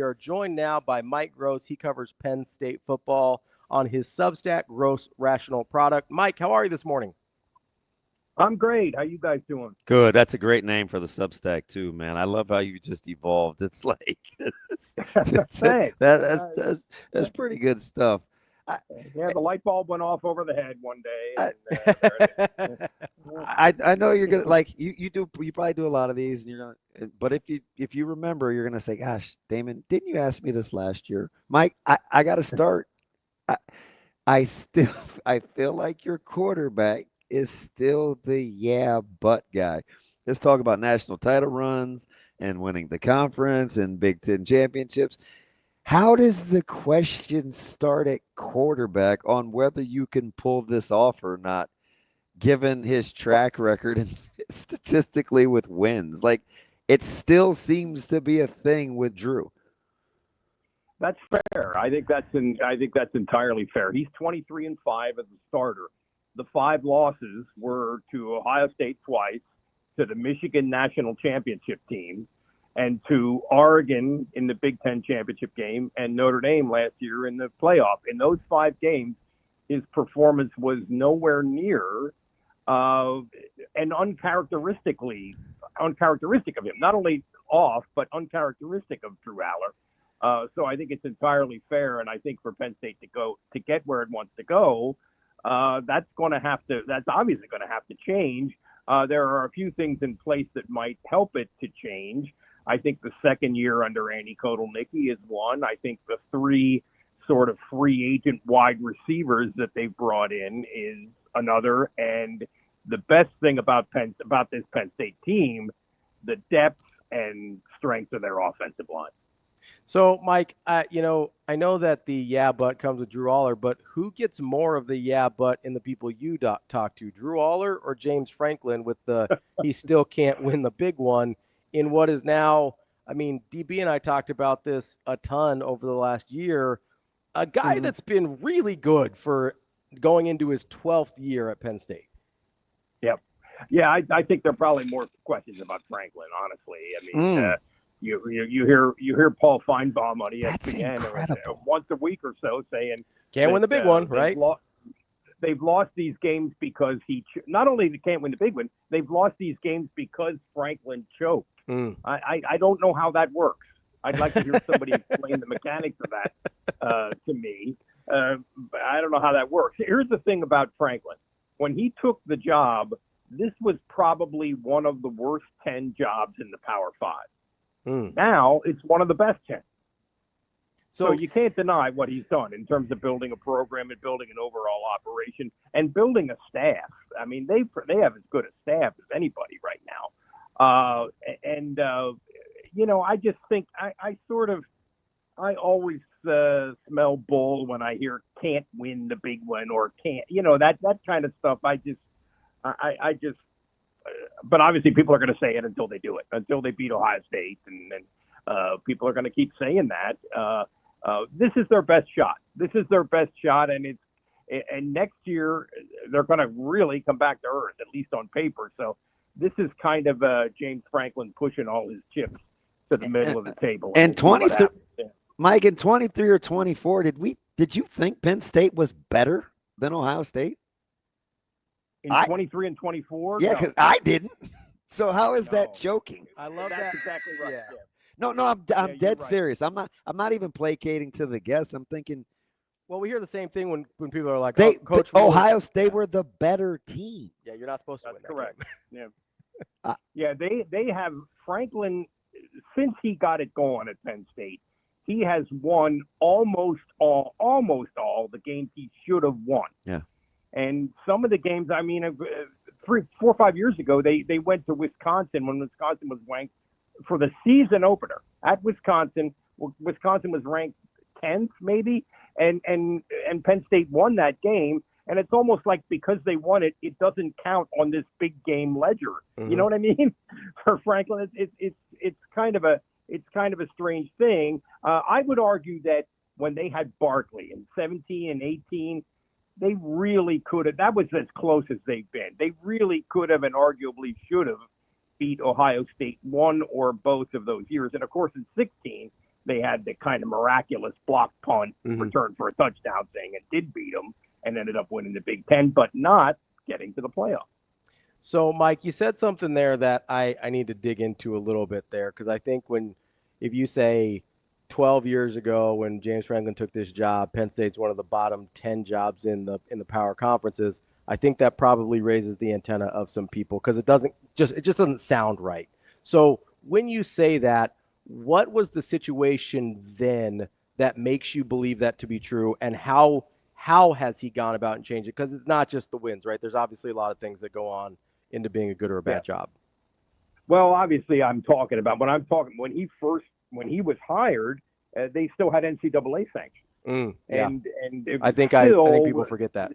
We are joined now by Mike Gross. He covers Penn State football on his Substack, Gross Rational Product. Mike, how are you this morning? I'm great. How you guys doing? Good. That's a great name for the Substack too, man. I love how you just evolved. It's like Thanks. that's pretty good stuff. I, Yeah, the light bulb went off over the head one day, I, and there it is. I know you're gonna like you probably do a lot of these, and you're gonna. But if you remember, you're gonna say, "Gosh, Damon, didn't you ask me this last year?" Mike, I got to start. I, I still I feel like your quarterback is still the but guy. Let's talk about national title runs and winning the conference and Big Ten championships. How does the question start at quarterback on whether you can pull this off or not, given his track record and statistically with wins? Like, it still seems to be a thing with Drew. That's fair. I think that's entirely fair. He's 23-5 as a starter. The 5 losses were to Ohio State twice, to the Michigan national championship team, and to Oregon in the Big Ten championship game, and Notre Dame last year in the playoff. In those 5 games, his performance was nowhere near and uncharacteristic of him. Not only off, but uncharacteristic of Drew Allar. So I think it's entirely fair, and I think for Penn State to get where it wants to go, that's obviously going to have to change. There are a few things in place that might help it to change. I think the second year under Andy Kotelnicki is one. I think the 3 sort of free agent wide receivers that they've brought in is another. And the best thing about this Penn State team, the depth and strength of their offensive line. So, Mike, I know that the but comes with Drew Allar, but who gets more of the but in the people you talk to, Drew Allar or James Franklin with the he still can't win the big one in what is now, I mean, DB and I talked about this a ton over the last year, a guy that's been really good for going into his 12th year at Penn State. Yep. Yeah, I think there are probably more questions about Franklin, honestly. I mean, You hear Paul Feinbaum on ESPN once a week or so saying can't win the big one, right? They've lost these games because not only they can't win the big one, they've lost these games because Franklin choked. I don't know how that works. I'd like to hear somebody explain the mechanics of that to me. I don't know how that works. Here's the thing about Franklin. When he took the job, this was probably one of the worst 10 jobs in the Power 5. Now it's one of the best 10. So you can't deny what he's done in terms of building a program and building an overall operation and building a staff. I mean, they have as good a staff as anybody right now. I just think I always smell bull when I hear can't win the big one or can't, that kind of stuff. I just but obviously people are going to say it until they do it, until they beat Ohio State. And people are going to keep saying that. This is their best shot. And next year they're going to really come back to earth, at least on paper. So this is kind of James Franklin pushing all his chips to the middle of the table. And 23, Mike, in 23 or 24, did you think Penn State was better than Ohio State? In 23 and 24? Yeah, because I didn't. So how is that joking? I love That's that. exactly right. Yeah. No, I'm dead serious. I'm not even placating to the guests. I'm thinking. Well, we hear the same thing when people are like, Coach Ohio State were the better team. Yeah, you're not supposed to win that. Correct. Yeah. They have Franklin, since he got it going at Penn State, he has won almost all the games he should have won. Yeah. And some of the games, I mean, 4 or 5 years ago, they went to Wisconsin when Wisconsin was ranked for the season opener at Wisconsin. Wisconsin was ranked 10th, maybe, and Penn State won that game. And it's almost like because they won it, it doesn't count on this big game ledger. You know what I mean? For Franklin, it's kind of a strange thing. I would argue that when they had Barkley in 17 and 18, they really could have. That was as close as they've been. They really could have and arguably should have beat Ohio State one or both of those years. And of course, in 16, they had the kind of miraculous block punt Mhm. return for a touchdown thing and did beat them and ended up winning the Big Ten, but not getting to the playoffs. So, Mike, you said something there that I need to dig into a little bit there, because I think if you say 12 years ago when James Franklin took this job, Penn State's one of the bottom 10 jobs in the power conferences, I think that probably raises the antenna of some people, because it just doesn't sound right. So when you say that, what was the situation then that makes you believe that to be true, and how has he gone about and changed it? Because it's not just the wins, right? There's obviously a lot of things that go on into being a good or a bad job. Well, obviously, when he was hired, they still had NCAA sanctions. Yeah. And I think people forget that.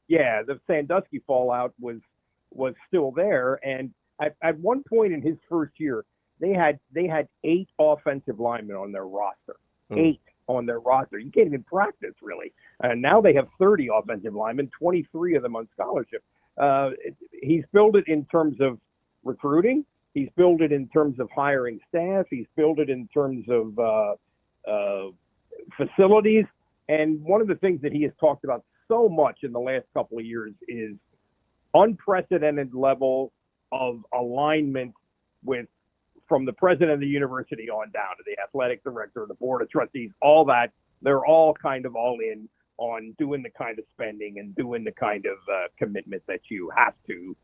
Yeah, the Sandusky fallout was still there, and at one point in his first year, they had 8 offensive linemen on their roster. 8 on their roster. You can't even practice, really. And now they have 30 offensive linemen, 23 of them on scholarship. He's built it in terms of recruiting. He's built it in terms of hiring staff. He's built it in terms of facilities. And one of the things that he has talked about so much in the last couple of years is unprecedented level of alignment from the president of the university on down to the athletic director, the board of trustees, all that. They're all kind of all in on doing the kind of spending and doing the kind of commitment that you have to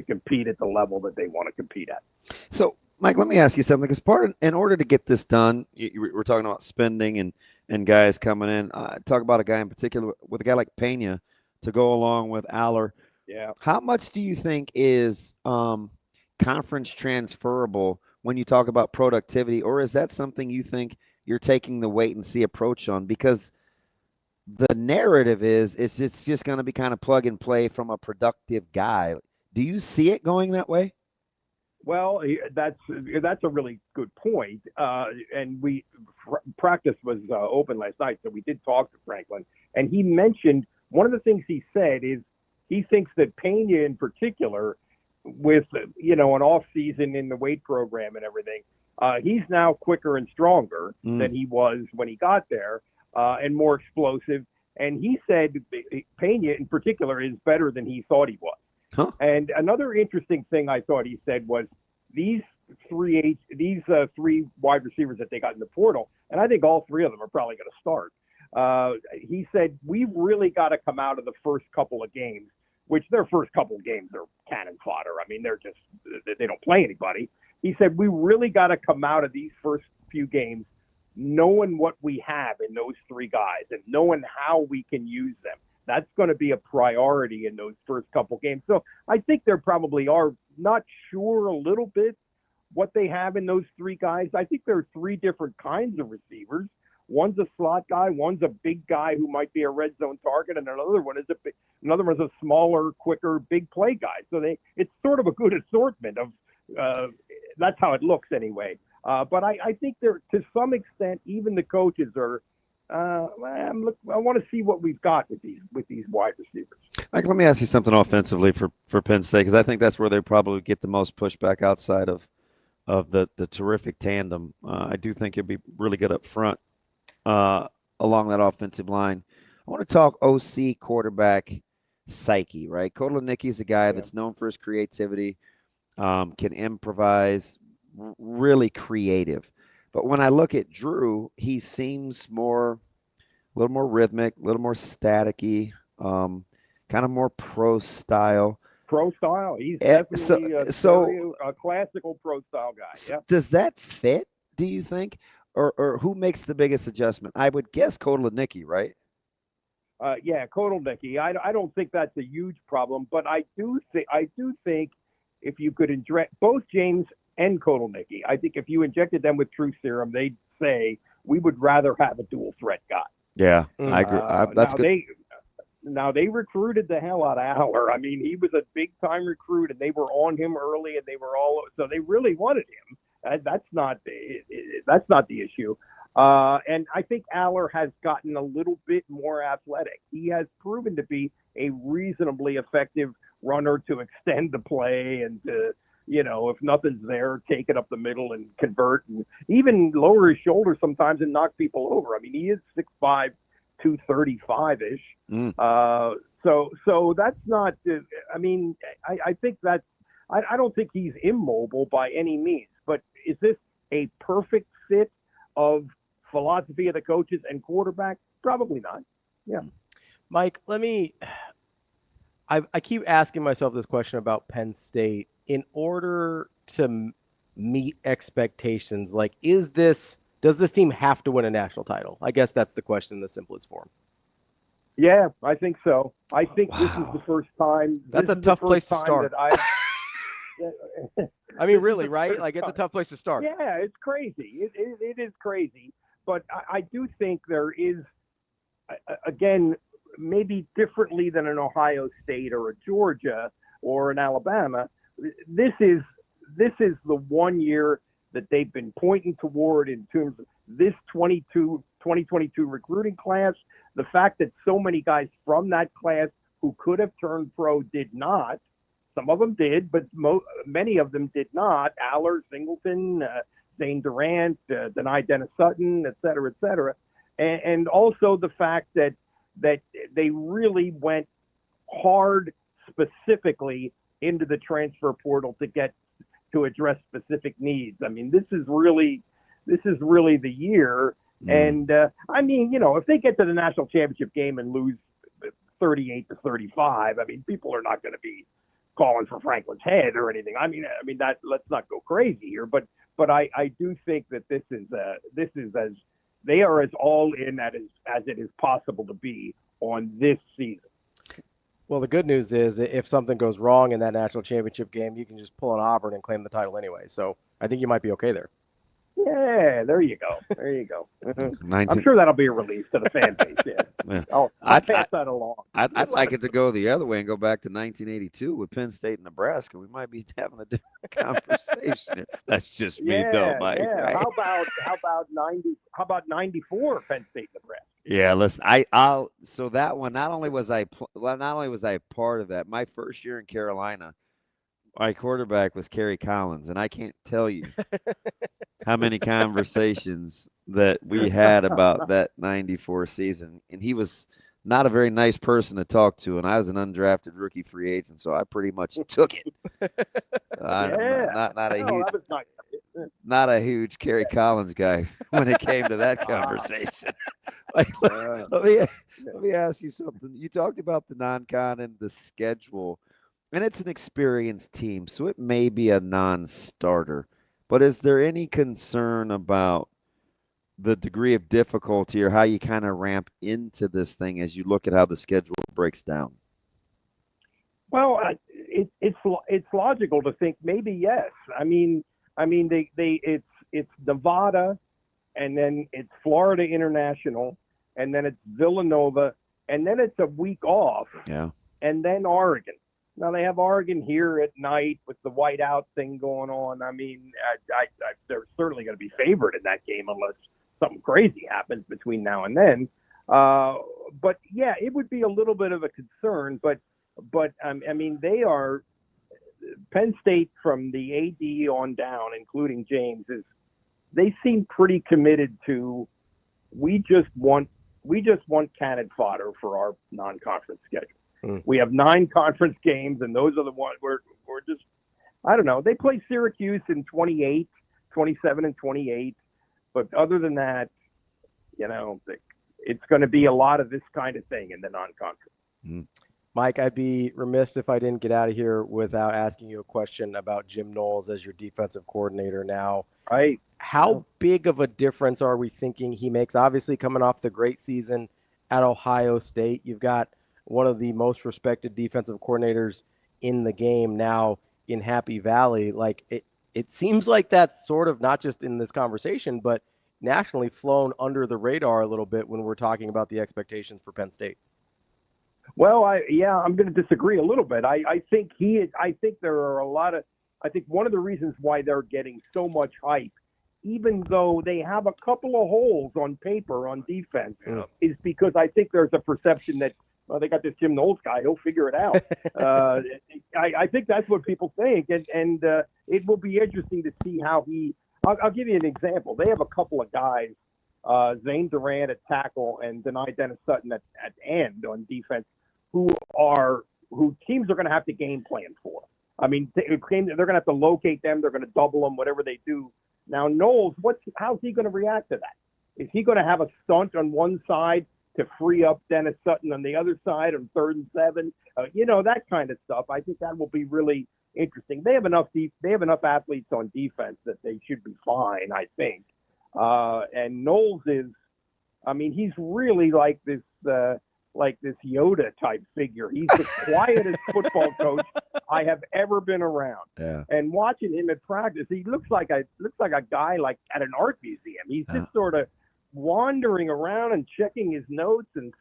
compete at the level that they want to compete at. So, Mike, let me ask you something. Because in order to get this done, we're talking about spending and guys coming in. Talk about a guy in particular, with a guy like Pena to go along with Allar. Yeah. How much do you think is conference transferable when you talk about productivity, or is that something you think you're taking the wait and see approach on? Because the narrative is it's just going to be kind of plug and play from a productive guy. Do you see it going that way? Well, that's a really good point. And practice was open last night, so we did talk to Franklin, and he mentioned one of the things he said is he thinks that Pena in particular, with an off season in the weight program and everything, he's now quicker and stronger than he was when he got there, and more explosive. And he said Pena in particular is better than he thought he was. Huh. And another interesting thing I thought he said was these three wide receivers that they got in the portal, and I think all 3 of them are probably going to start. He said, we've really got to come out of the first couple of games, which their first couple of games are cannon fodder. I mean, they don't play anybody. He said, we really got to come out of these first few games knowing what we have in those 3 guys and knowing how we can use them. That's going to be a priority in those first couple games. So I think there probably are, not sure a little bit what they have in those 3 guys. I think there are 3 different kinds of receivers. One's a slot guy, one's a big guy who might be a red zone target, and another one is a smaller, quicker, big play guy. So it's sort of a good assortment of that's how it looks anyway. But I think there, to some extent, even the coaches are. I want to see what we've got with these wide receivers. Mike, let me ask you something offensively for Penn State, because I think that's where they probably get the most pushback outside of the terrific tandem. I do think you'll be really good up front along that offensive line. I want to talk OC quarterback psyche, right? Kotelnicki is a guy that's known for his creativity, can improvise, really creative. But when I look at Drew, he seems a little more rhythmic, a little more staticky, kind of more pro style. Pro style? He's definitely a classical pro style guy. Yeah. Does that fit, do you think? Or who makes the biggest adjustment? I would guess Kotelnicki, right? Yeah, Kotelnicki. I don't think that's a huge problem, but I do think if you could inject both James and Kotelnicki, I think if you injected them with truth serum, they'd say we would rather have a dual threat guy. Yeah, I agree. That's good. They recruited the hell out of Allar. I mean, he was a big time recruit, and they were on him early, and so they really wanted him. That's not the issue. And I think Allar has gotten a little bit more athletic. He has proven to be a reasonably effective runner to extend the play and to if nothing's there, take it up the middle and convert, and even lower his shoulder sometimes and knock people over. I mean, he is 6'5", 235-ish. So that's not. I mean, I think that's. I don't think he's immobile by any means. But is this a perfect fit of philosophy of the coaches and quarterback? Probably not. Yeah. Mike, I keep asking myself this question about Penn State. In order to meet expectations, like, does this team have to win a national title? I guess that's the question in the simplest form. Yeah, I think so. I think this is the first time. That's a tough place to start. I mean, really, right? Like, it's a tough place to start. Yeah, it's crazy. It is crazy. But I do think there is, again, maybe differently than an Ohio State or a Georgia or an Alabama. This is the 1 year that they've been pointing toward in terms of this 2022 recruiting class. The fact that so many guys from that class who could have turned pro did not. Some of them did, but many of them did not. Allar, Singleton, Zane Durant, Denai Dennis-Sutton, et cetera, and also the fact that they really went hard specifically into the transfer portal to address specific needs. I mean, this is really the year. And I mean, if they get to the national championship game and lose 38-35, I mean, people are not going to be calling for Franklin's head or anything. I mean that, let's not go crazy here, but I do think that this is as they are as all in as it is possible to be on this season. Well, the good news is if something goes wrong in that national championship game, you can just pull an Auburn and claim the title anyway. So I think you might be okay there. Yeah, there you go. I'm sure that'll be a relief to the fan base. Yeah. I'll pass that along. I'd like it to go the other way and go back to 1982 with Penn State and Nebraska. We might be having a different conversation. That's just me, though, Mike. Yeah. Right? How about 90? How about 94? Penn State, Nebraska. Yeah, listen. So that one. Not only was I part of that. My first year in Carolina, my quarterback was Kerry Collins, and I can't tell you how many conversations that we had about that 94 season. And he was not a very nice person to talk to, and I was an undrafted rookie free agent, so I pretty much took it. Not a huge Kerry Collins guy when it came to that conversation. Let me ask you something. You talked about the non-con and the schedule. And it's an experienced team, so it may be a non-starter. But is there any concern about the degree of difficulty or how you kind of ramp into this thing as you look at how the schedule breaks down? Well, it's logical to think maybe yes. I mean it's Nevada, and then it's Florida International, and then it's Villanova, and then it's a week off. Yeah. And then Oregon. Now, they have Oregon here at night with the whiteout thing going on. I mean, they're certainly going to be favored in that game unless something crazy happens between now and then. But, yeah, it would be a little bit of a concern. But I mean, they are – Penn State from the AD on down, including James, they seem pretty committed to we just want cannon fodder for our non-conference schedule. We have 9 conference games, and those are the ones we're just, I don't know. They play Syracuse in 27 and 28. But other than that, it's going to be a lot of this kind of thing in the non-conference. Mike, I'd be remiss if I didn't get out of here without asking you a question about Jim Knowles as your defensive coordinator now. Right. How big of a difference are we thinking he makes? Obviously, coming off the great season at Ohio State, you've got one of the most respected defensive coordinators in the game now in Happy Valley. Like it seems like that's sort of not just in this conversation, but nationally flown under the radar a little bit when we're talking about the expectations for Penn State. Well, I'm going to disagree a little bit. I think there are a lot of, I think one of the reasons why they're getting so much hype, even though they have a couple of holes on paper on defense, is because I think there's a perception that well, they got this Jim Knowles guy. He'll figure it out. I think that's what people think, and it will be interesting to see how he. I'll give you an example. They have a couple of guys, Zane Durant at tackle and Denai Dennis Sutton at end on defense, who teams are going to have to game plan for. I mean, they're going to have to locate them. They're going to double them, whatever they do. Now, Knowles, how's he going to react to that? Is he going to have a stunt on one side to free up Dennis Sutton on the other side on 3rd and 7? That kind of stuff. I think that will be really interesting. They have enough athletes on defense that they should be fine, I think. And Knowles is, I mean, he's really like this Yoda type figure. He's the quietest football coach I have ever been around. Yeah. And watching him at practice, he looks like a guy like at an art museum. He's just sort of wandering around and checking his notes and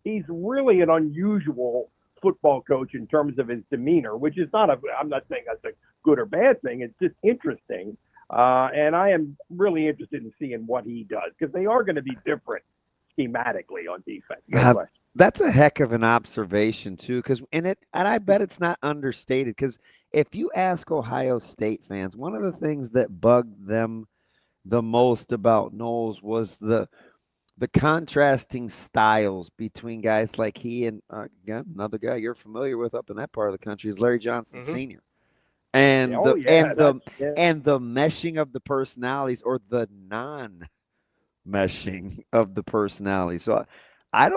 he's really an unusual football coach in terms of his demeanor, which is I'm not saying that's a good or bad thing. It's just interesting. And I am really interested in seeing what he does, because they are going to be different schematically on defense. No question. That's a heck of an observation too, and I bet it's not understated, because if you ask Ohio State fans, one of the things that bugged them the most about Knowles was the contrasting styles between guys like he and again, another guy you're familiar with up in that part of the country is Larry Johnson Sr. And the meshing of the personalities, or the non-meshing of the personalities. So I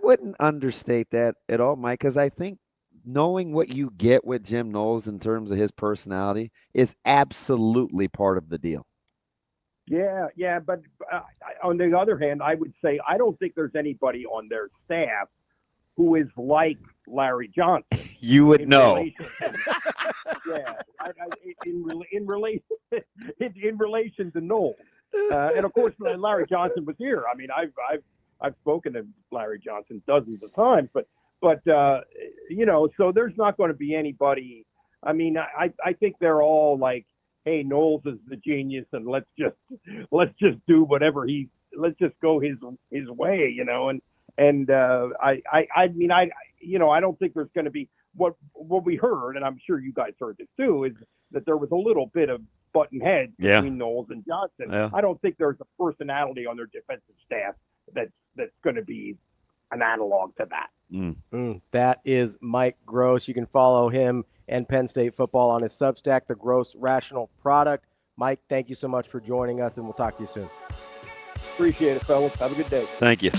wouldn't understate that at all, Mike, because I think knowing what you get with Jim Knowles in terms of his personality is absolutely part of the deal. Yeah, but on the other hand, I would say I don't think there's anybody on their staff who is like Larry Johnson. You would know. In relation to Knowles, and of course Larry Johnson was here. I mean, I've spoken to Larry Johnson dozens of times, but so there's not going to be anybody. I mean, I think they're all like, hey, Knowles is the genius, and let's just do whatever let's just go his way, and I mean, I don't think there's going to be what we heard, and I'm sure you guys heard this too, is that there was a little bit of button heads between Knowles and Johnson. Yeah. I don't think there's a personality on their defensive staff that's going to be an analog to that. That is Mike Gross. You can follow him and Penn State football on his Substack, The Gross Rational Product. Mike, thank you so much for joining us, and we'll talk to you soon. Appreciate it, fellas. Have a good day. Thank you.